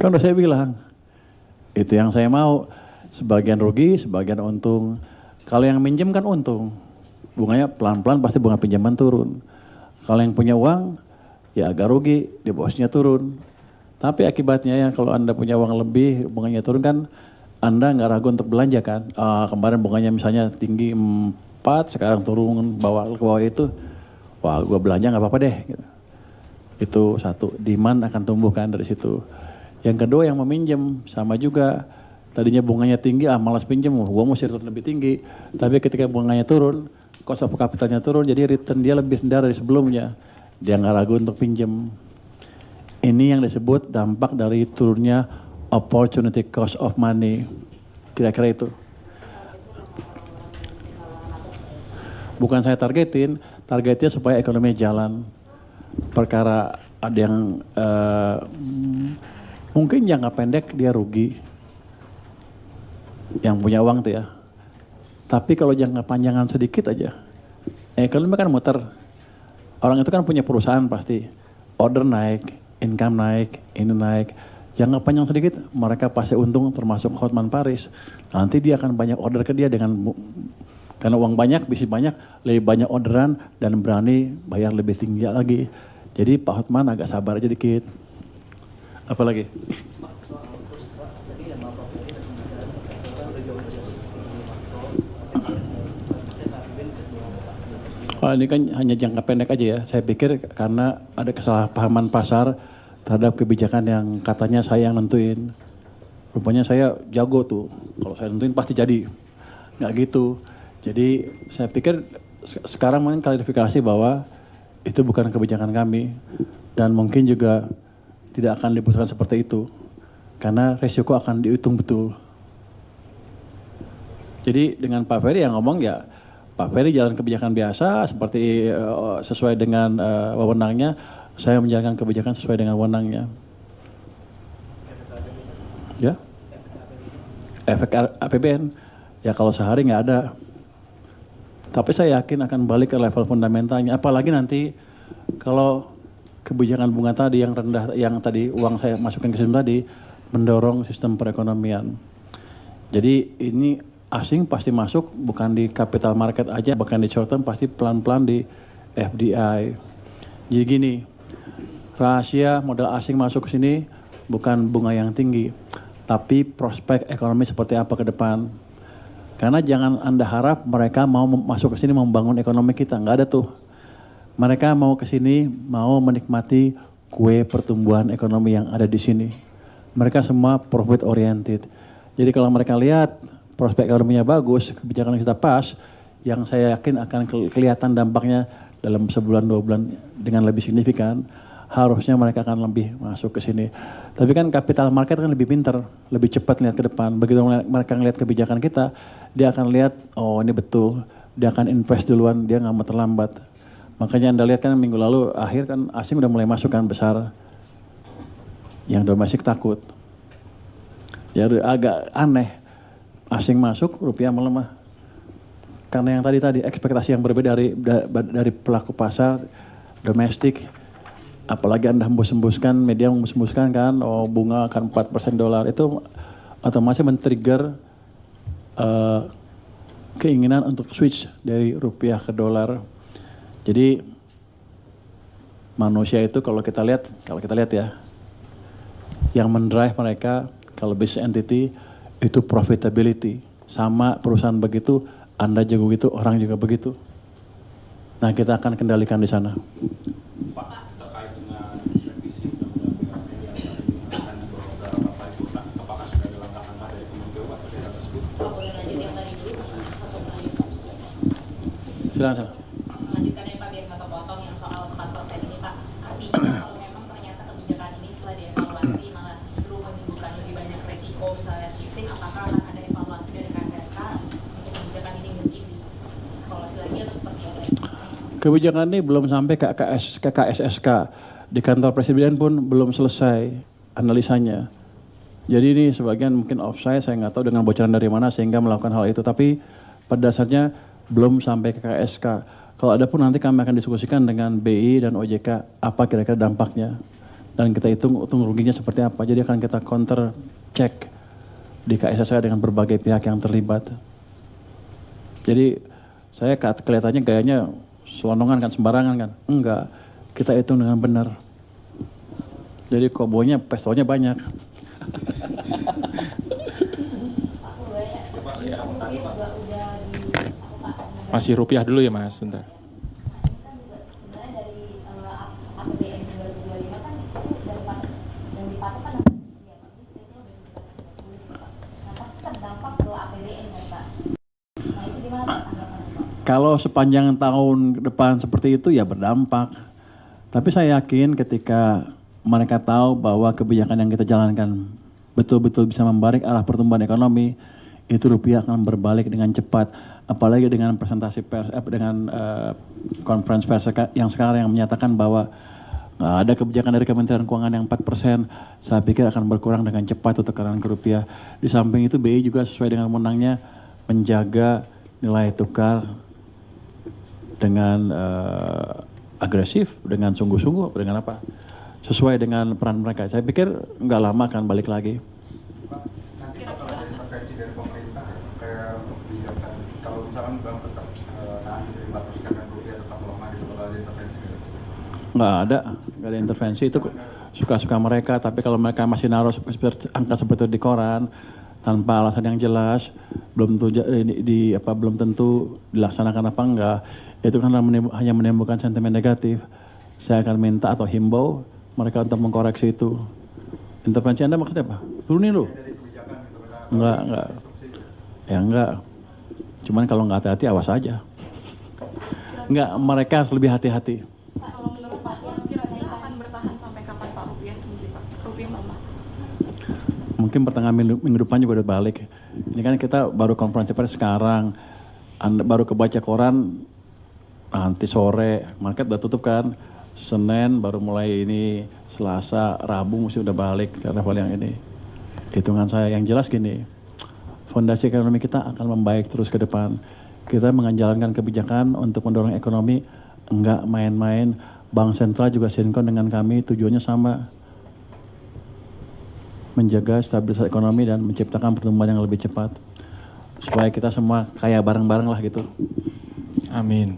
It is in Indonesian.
Kan udah saya bilang, itu yang saya mau. Sebagian rugi, sebagian untung. Kalau yang minjem kan untung. Bunganya pelan-pelan pasti bunga pinjaman turun. Kalau yang punya uang, ya agak rugi, depositnya turun. Tapi akibatnya ya kalau Anda punya uang lebih, bunganya turun kan, Anda nggak ragu untuk belanja kan. Kemarin bunganya misalnya tinggi 4, sekarang turun ke bawah itu. Wah, gue belanja nggak apa-apa deh. Gitu. Itu satu, demand akan tumbuh kan dari situ. Yang kedua yang meminjam, sama juga. Tadinya bunganya tinggi, malas pinjam, gue mesti return lebih tinggi. Tapi ketika bunganya turun, cost of capitalnya turun, jadi return dia lebih rendah dari sebelumnya. Dia nggak ragu untuk pinjam. Ini yang disebut dampak dari turunnya opportunity cost of money. Kira-kira itu. Bukan saya targetnya supaya ekonomi jalan. Perkara ada yang mungkin jangka pendek dia rugi. Yang punya uang tuh ya. Tapi kalau jangka panjangan sedikit aja, ekonomi kan muter. Orang itu kan punya perusahaan pasti. Order naik, income naik, ini naik. Jangka panjang sedikit, mereka pasti untung termasuk Hotman Paris. Nanti dia akan banyak order ke dia karena uang banyak, bisnis banyak, lebih banyak orderan dan berani bayar lebih tinggi lagi. Jadi Pak Hotman agak sabar aja dikit. Apalagi? Ini kan hanya jangka pendek aja ya. Saya pikir karena ada kesalahpahaman pasar terhadap kebijakan yang katanya saya yang nentuin. Rupanya saya jago tuh. Kalau saya nentuin pasti jadi. Nggak gitu. Jadi saya pikir sekarang mungkin klarifikasi bahwa itu bukan kebijakan kami. Dan mungkin juga tidak akan diputuskan seperti itu. Karena resiko akan dihitung betul. Jadi dengan Pak Ferry yang ngomong ya, Pak Ferry jalan kebijakan biasa seperti sesuai dengan wewenangnya, saya menjalankan kebijakan sesuai dengan wewenangnya. Ya, efek APBN, ya kalau sehari nggak ada. Tapi saya yakin akan balik ke level fundamentalnya. Apalagi nanti kalau kebijakan bunga tadi yang rendah, yang tadi uang saya masukkan ke sistem tadi, mendorong sistem perekonomian. Jadi ini asing pasti masuk, bukan di capital market aja, bahkan di short term pasti pelan-pelan di FDI. Jadi gini, rahasia modal asing masuk ke sini bukan bunga yang tinggi, tapi prospek ekonomi seperti apa ke depan. Karena jangan Anda harap mereka mau masuk ke sini membangun ekonomi kita, nggak ada tuh. Mereka mau ke sini, mau menikmati kue pertumbuhan ekonomi yang ada di sini. Mereka semua profit oriented. Jadi kalau mereka lihat prospek ekonominya bagus, kebijakan kita pas, yang saya yakin akan kelihatan dampaknya dalam sebulan 2 bulan dengan lebih signifikan, harusnya mereka akan lebih masuk ke sini. Tapi kan capital market kan lebih pintar, lebih cepat lihat ke depan. Begitu mereka ngelihat kebijakan kita, dia akan lihat, oh ini betul, dia akan invest duluan, dia nggak mau terlambat. Makanya Anda lihat kan minggu lalu akhir kan asing udah mulai masuk kan besar, yang domestik takut. Ya agak aneh. Asing masuk, rupiah melemah. Karena yang tadi ekspektasi yang berbeda dari pelaku pasar domestik. Apalagi Anda hembus-hembuskan, media hembus-hembuskan kan, oh bunga akan 4% dolar. Itu otomatis men-trigger keinginan untuk switch dari rupiah ke dolar. Jadi manusia itu kalau kita lihat ya, yang mendrive mereka kalau business entity itu profitability. Sama perusahaan begitu, Anda jago gitu, orang juga begitu. Nah kita akan kendalikan di sana. Pak, terkait dengan revisi undang-undang BUMN yang akan dibawa ke Bapak Ibu, apakah sudah ada langkah-langkah dari Kementerian atau tidak tersebut? Pak, boleh lanjut yang tadi dulu, satu kali. Silakan. Lanjutkan ya Pak, biar nggak kepotong yang soal 4% ini Pak. Artinya kalau memang ternyata kebijakan ini setelah dievaluasi malah justru menimbulkan lebih banyak resiko, misalnya shifting, apakah akan ada evaluasi dari KSSK untuk kebijakan ini mungkin evaluasi lagi atau seperti apa? Kebijakan ini belum sampai ke KSSK. Di kantor presiden pun belum selesai analisanya. Jadi ini sebagian mungkin offside, saya nggak tahu dengan bocoran dari mana sehingga melakukan hal itu. Tapi pada dasarnya belum sampai ke KSK. Kalau ada pun nanti kami akan diskusikan dengan BI dan OJK apa kira-kira dampaknya. dan kita hitung untung ruginya seperti apa. Jadi akan kita counter check di KSSA dengan berbagai pihak yang terlibat. Jadi saya kelihatannya gayanya selonongan kan, sembarangan kan. Enggak, kita hitung dengan benar. Jadi kobonya, pestonya banyak. Masih rupiah dulu ya Mas, bentar. Kalau sepanjang tahun depan seperti itu ya berdampak. Tapi saya yakin ketika mereka tahu bahwa kebijakan yang kita jalankan betul-betul bisa membalik arah pertumbuhan ekonomi, itu rupiah akan berbalik dengan cepat. Apalagi dengan presentasi pers, dengan konferensi pers yang sekarang yang menyatakan bahwa ada kebijakan dari Kementerian Keuangan yang 4%, saya pikir akan berkurang dengan cepat untuk tekanan ke rupiah. Di samping itu BI juga sesuai dengan wewenangnya menjaga nilai tukar dengan agresif, dengan sungguh-sungguh, dengan apa? Sesuai dengan peran mereka. Saya pikir nggak lama akan balik lagi. Nanti bakal ada intervensi dari pemerintah kayak kebijakan. Kalau misalkan bank tetap nahan di 4% dan rupiah tetap melemah, itu bakal ada intervensi. Nggak ada intervensi. Itu suka-suka mereka. Tapi kalau mereka masih naruh angka seperti itu di koran tanpa alasan yang jelas, belum tentu dilaksanakan apa enggak, itu kan hanya menimbulkan sentimen negatif. Saya akan minta atau himbau mereka untuk mengkoreksi itu. Intervensi Anda maksudnya apa? Turunin lu? Enggak. Ya enggak. Cuman kalau nggak hati-hati awas aja. Enggak, mereka harus lebih hati-hati. Kalau menurut Pak, kira-kira akan bertahan sampai kapan Pak rupiah tinggi Pak? Rupiah melemah. Mungkin pertengahan minggu depan juga udah balik. Ini kan kita baru konferensi pers sekarang. Anda baru kebaca koran nanti sore, market udah tutup kan. Senin baru mulai ini, Selasa, Rabu mesti udah balik ke level yang ini. Hitungan saya yang jelas gini, fondasi ekonomi kita akan membaik terus ke depan. Kita menjalankan kebijakan untuk mendorong ekonomi, enggak main-main. Bank sentral juga sinkron dengan kami, tujuannya sama. Menjaga stabilitas ekonomi dan menciptakan pertumbuhan yang lebih cepat. Supaya kita semua kaya bareng-bareng lah gitu. Amin.